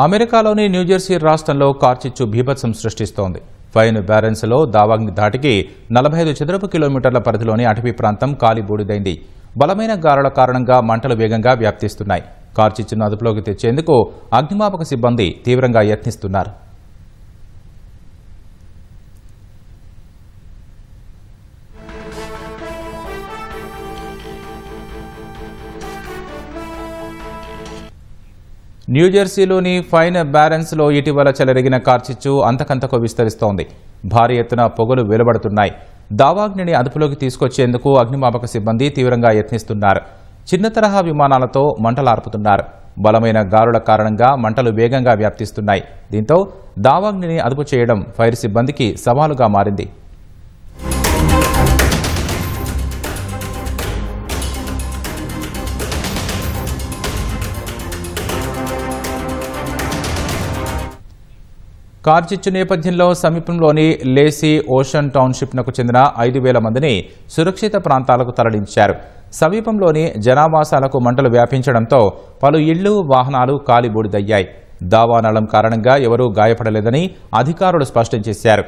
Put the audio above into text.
అమెరికాలోని న్యూజెర్సీ రాష్ట్రంలో కార్చిచ్చు బీభత్సం సృష్టిస్తోంది. ఫైన్ బ్యారెన్స్లో దావాగ్ని ధాటికి 45 చదరపు కిలోమీటర్ల పరిధిలోని అటవీ ప్రాంతం కాలిబూడిదైంది. బలమైన గాలుల కారణంగా మంటలు వేగంగా వ్యాప్తిస్తున్నాయి. కార్చిచ్చును అదుపులోకి తెచ్చేందుకు అగ్నిమాపక సిబ్బంది తీవ్రంగా యత్నిస్తున్నారు. న్యూజెర్సీలోని ఫైన్ బ్యారెన్స్లో ఇటీవల చెలరేగిన కార్చిచ్చు అంతకంతకు విస్తరిస్తోంది. భారీ ఎత్తున పొగలు వెలువడుతున్నాయి. దావాగ్నిని అదుపులోకి తీసుకొచ్చేందుకు అగ్నిమాపక సిబ్బంది తీవ్రంగా యత్నిస్తున్నారు. చిన్న తరహా విమానాలతో మంటలార్పుతున్నారు. బలమైన గాలుల కారణంగా మంటలు వేగంగా వ్యాప్తిస్తున్నాయి. దీంతో దావాగ్నిని అదుపు చేయడం ఫైర్ సిబ్బందికి సవాలుగా మారింది. కార్చిచ్చు నేపథ్యంలో సమీపంలోని లేసీ ఓషన్ టౌన్షిప్నకు చెందిన 5,000 మందిని సురక్షిత ప్రాంతాలకు తరలించారు. సమీపంలోని జనావాసాలకు మంటలు వ్యాపించడంతో పలు ఇళ్లు, వాహనాలు కాలిబూడిదయ్యాయి. దావానలం కారణంగా ఎవరూ గాయపడలేదని అధికారులు స్పష్టం చేశారు.